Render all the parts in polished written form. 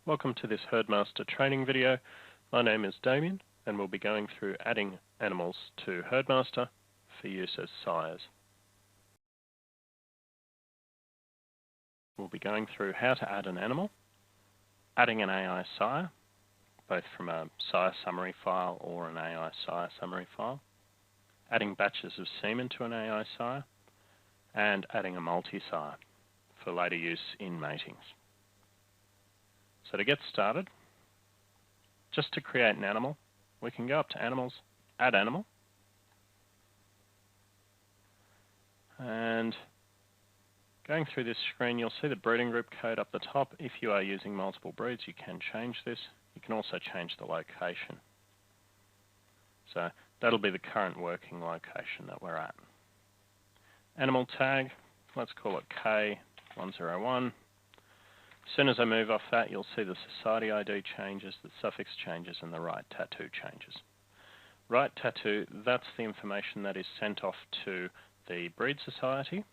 Welcome to this HerdMASTER training video. My name is Damien and we'll be going through adding animals to HerdMASTER for use as sires. We'll be going through how to add an animal, adding an AI sire, both from a sire summary file or an AI sire summary file, adding batches of semen to an AI sire, and adding a multi-sire for later use in matings. So to get started, just to create an animal, we can go up to Animals, Add Animal, and going through this screen, you'll see the breeding group code up the top. If you are using multiple breeds, you can change this. You can also change the location. So that'll be the current working location that we're at. Animal tag, let's call it K101. As soon as I move off that, you'll see the society ID changes, the suffix changes, and the right tattoo changes. Right tattoo, that's the information that is sent off to the breed society.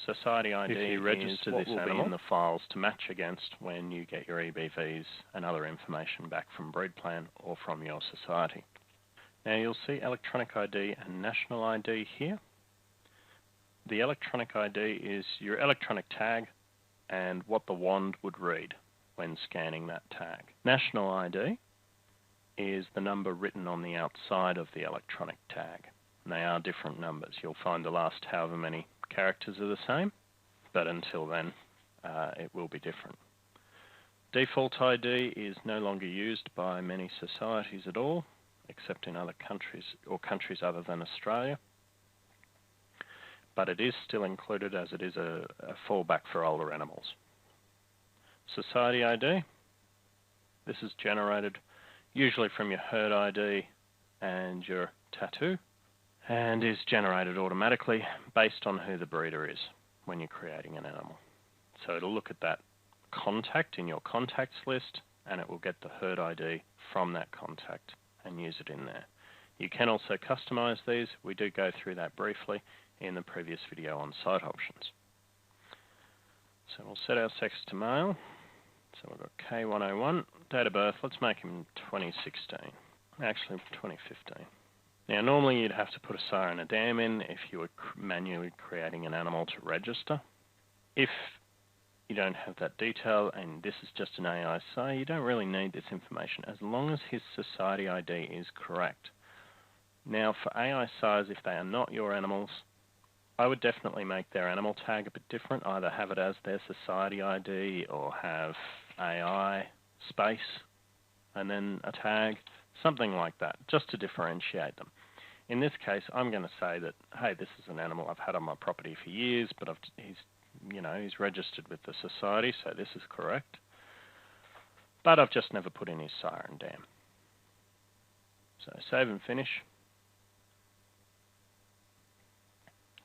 Society ID if you register this will be in the files to match against when you get your EBVs and other information back from breed plan or from your society. Now you'll see electronic ID and national ID here. The electronic ID is your electronic tag and what the wand would read when scanning that tag. National ID is the number written on the outside of the electronic tag. And they are different numbers. You'll find the last however many characters are the same, but until then it will be different. Default ID is no longer used by many societies at all, except in other countries or countries other than Australia. But it is still included as it is a fallback for older animals. Society ID, this is generated usually from your herd ID and your tattoo, and is generated automatically based on who the breeder is when you're creating an animal. So it'll look at that contact in your contacts list, and it will get the herd ID from that contact and use it in there. You can also customize these. We do go through that briefly in the previous video on site options. So we'll set our sex to male. So we've got K101, date of birth, let's make him 2016, actually 2015. Now normally you'd have to put a sire and a dam in if you were manually creating an animal to register. If you don't have that detail and this is just an AI sire, you don't really need this information as long as his society ID is correct. Now for AI sires, if they are not your animals, I would definitely make their animal tag a bit different, either have it as their society ID or have AI space and then a tag, something like that, just to differentiate them. In this case, I'm going to say that, hey, this is an animal I've had on my property for years, but he's registered with the society, so this is correct. But I've just never put in his sire and dam. So save and finish.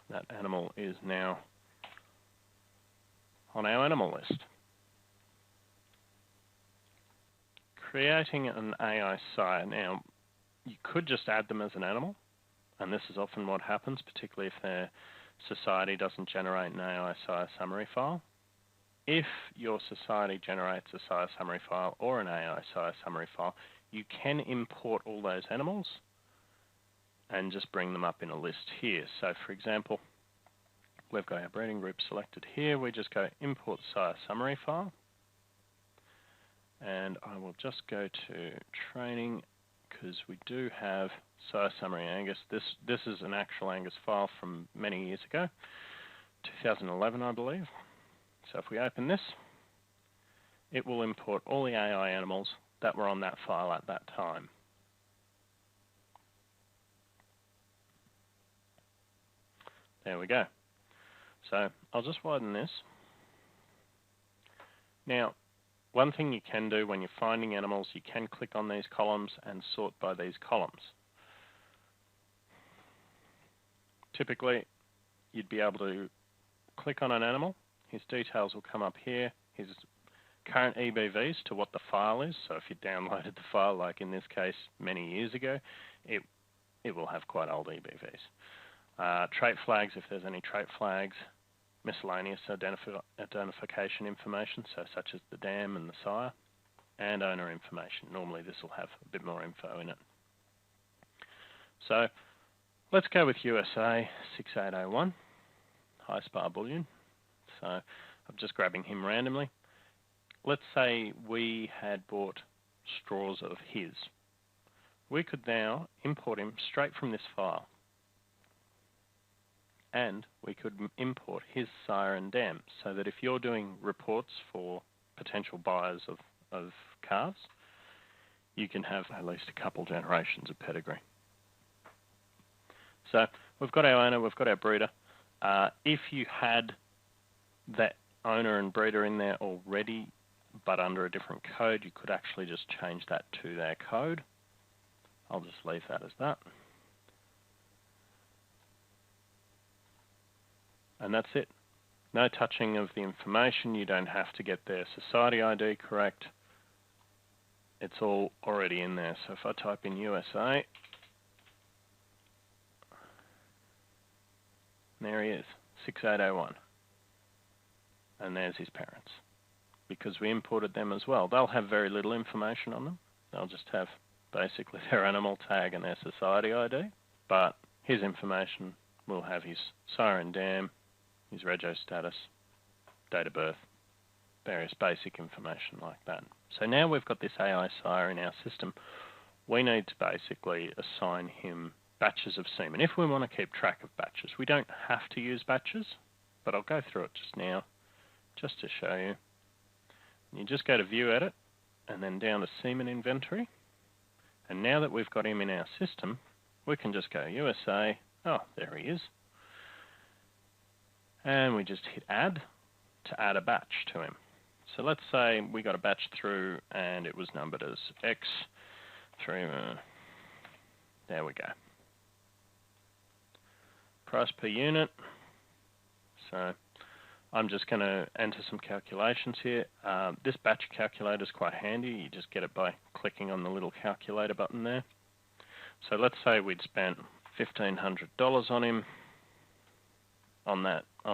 That animal is now on our animal list. Creating an AI sire. Now, you could just add them as an animal, and this is often what happens, particularly if their society doesn't generate an AI sire summary file. If your society generates a sire summary file or an AI sire summary file, you can import all those animals and just bring them up in a list here. So for example, we've got our breeding group selected here. We just go import sire summary file. And I will just go to training because we do have sire summary Angus. This is an actual Angus file from many years ago, 2011 I believe. So if we open this, it will import all the AI animals that were on that file at that time. There we go. So I'll just widen this. Now, one thing you can do when you're finding animals, you can click on these columns and sort by these columns. Typically, you'd be able to click on an animal, his details will come up here, his current EBVs to what the file is. So if you downloaded the file, like in this case many years ago, it will have quite old EBVs. Trait flags, if there's any trait flags, miscellaneous identification information, so such as the dam and the sire, and owner information. Normally this will have a bit more info in it. So let's go with USA 6801, high spar bullion. So I'm just grabbing him randomly. Let's say we had bought straws of his. We could now import him straight from this file. And we could import his sire and dam, so that if you're doing reports for potential buyers of calves, you can have at least a couple generations of pedigree. So we've got our owner, we've got our breeder. If you had that owner and breeder in there already, but under a different code, you could actually just change that to their code. I'll just leave that as that. And that's it. No touching of the information. You don't have to get their society ID correct. It's all already in there. So if I type in USA, there he is, 6801. And there's his parents, because we imported them as well. They'll have very little information on them. They'll just have basically their animal tag and their society ID, but his information will have his sire and dam, his rego status, date of birth, various basic information like that. So now we've got this AI sire in our system. We need to basically assign him batches of semen. If we want to keep track of batches, we don't have to use batches, but I'll go through it just now, just to show you. You just go to View Edit, and then down to Semen Inventory. And now that we've got him in our system, we can just go USA. Oh, there he is. And we just hit Add to add a batch to him. So let's say we got a batch through and it was numbered as X3. There we go. Price per unit. So I'm just going to enter some calculations here. This batch calculator is quite handy. You just get it by clicking on the little calculator button there. So let's say we'd spent $1,500 on him, on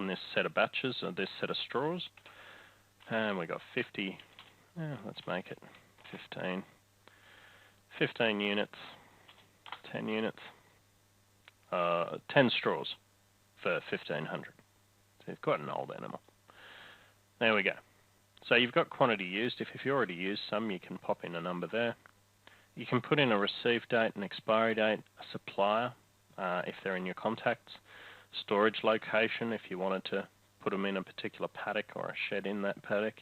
this set of batches, or this set of straws, and we got 50. Let's make it 15. 15 units, 10 units, 10 straws for $1,500. So you've got an old animal. There we go. So you've got quantity used. If you've already used some, you can pop in a number there. You can put in a receive date, an expiry date, a supplier, if they're in your contacts, storage location if you wanted to put them in a particular paddock or a shed in that paddock,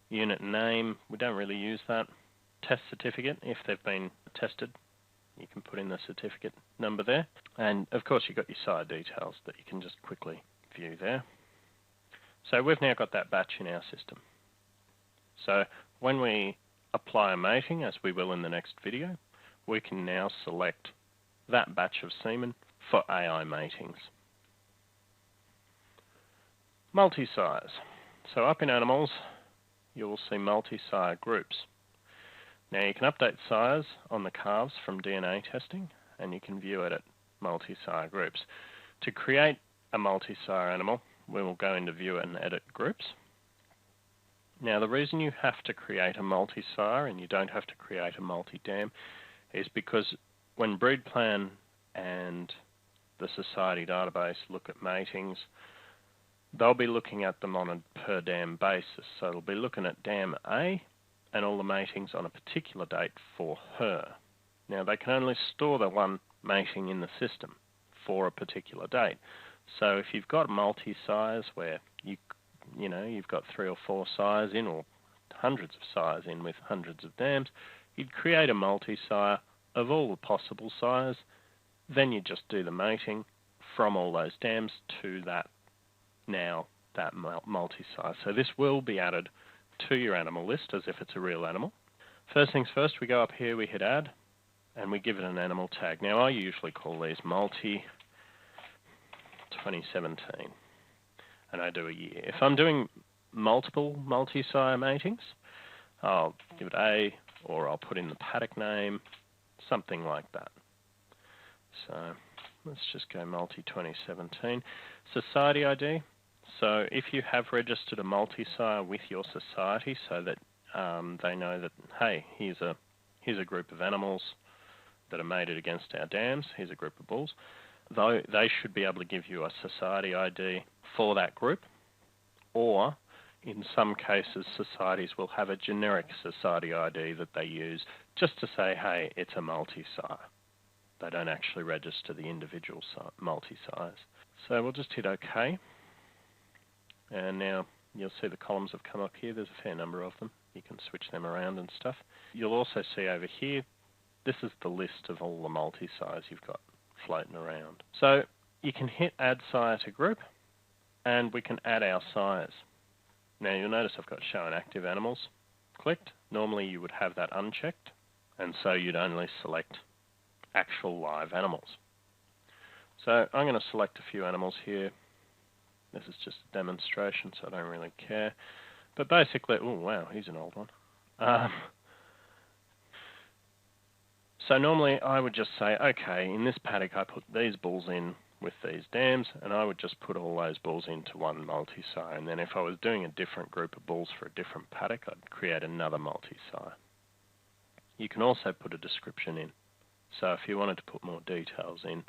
unit name, we don't really use that, test certificate if they've been tested, you can put in the certificate number there, and of course you've got your sire details that you can just quickly view there. So we've now got that batch in our system. So when we apply a mating, as we will in the next video, we can now select that batch of semen for AI matings. Multi-sires. So up in animals, you will see multi-sire groups. Now you can update sires on the calves from DNA testing, and you can view it at multi-sire groups. To create a multi-sire animal, we will go into View and Edit Groups. Now the reason you have to create a multi-sire and you don't have to create a multi-dam is because when BreedPlan and the Society database look at matings, they'll be looking at them on a per dam basis. So they'll be looking at dam A and all the matings on a particular date for her. Now they can only store the one mating in the system for a particular date. So if you've got multi-sires where you've got 3 or 4 sires in, or hundreds of sires in with hundreds of dams, you'd create a multi-sire of all the possible sires, then you just do the mating from all those dams to that multi-sire. So this will be added to your animal list as if it's a real animal. First things first, we go up here, we hit Add, and we give it an animal tag. Now I usually call these Multi 2017, and I do a year. If I'm doing multiple multi-sire matings, I'll give it A, or I'll put in the paddock name, something like that. So let's just go Multi 2017. Society ID. So if you have registered a multi-sire with your society so that they know that, hey, here's a group of animals that are mated against our dams, here's a group of bulls, though they should be able to give you a society ID for that group, or in some cases societies will have a generic society ID that they use just to say, hey, it's a multi-sire. They don't actually register the individual multi-sires. So we'll just hit OK. And now you'll see the columns have come up here. There's a fair number of them. You can switch them around and stuff. You'll also see over here, this is the list of all the multi-sires you've got floating around. So you can hit Add Sire to Group, and we can add our sires. Now you'll notice I've got Show and Active Animals clicked. Normally you would have that unchecked, and so you'd only select actual live animals. So I'm going to select a few animals here. This is just a demonstration, so I don't really care. But basically, oh wow, he's an old one. So normally I would just say, okay, in this paddock I put these bulls in with these dams, and I would just put all those bulls into one multi-sire. And then if I was doing a different group of bulls for a different paddock, I'd create another multi-sire. You can also put a description in. So if you wanted to put more details in,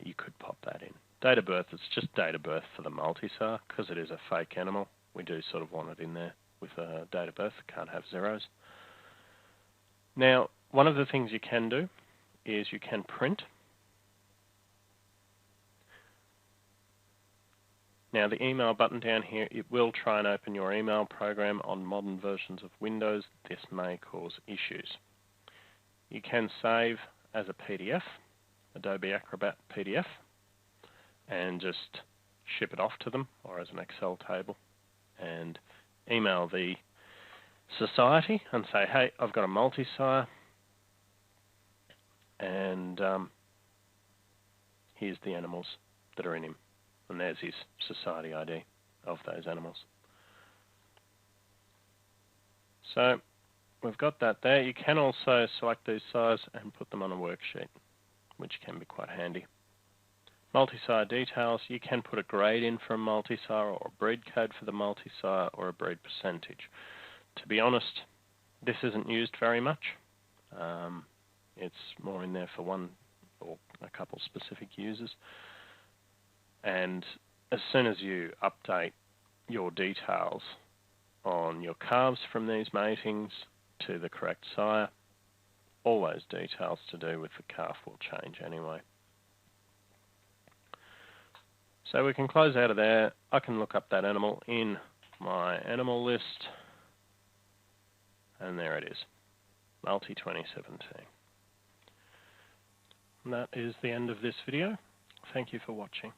you could pop that in. Date of birth, it's just date of birth for the multi-sire, because it is a fake animal. We do sort of want it in there with a date of birth. It can't have zeros. Now, one of the things you can do is you can print. Now, the email button down here, it will try and open your email program on modern versions of Windows. This may cause issues. You can save as a PDF, Adobe Acrobat PDF, and just ship it off to them, or as an Excel table, and email the society and say, hey, I've got a multi-sire, and here's the animals that are in him. And there's his society ID of those animals. So we've got that there. You can also select these sires and put them on a worksheet, which can be quite handy. Multi-sire details, you can put a grade in for a multi-sire, or a breed code for the multi-sire, or a breed percentage. To be honest, this isn't used very much. It's more in there for one or a couple specific users. And as soon as you update your details on your calves from these matings to the correct sire, all those details to do with the calf will change anyway. So we can close out of there. I can look up that animal in my animal list, and there it is, Multi 2017. And that is the end of this video. Thank you for watching.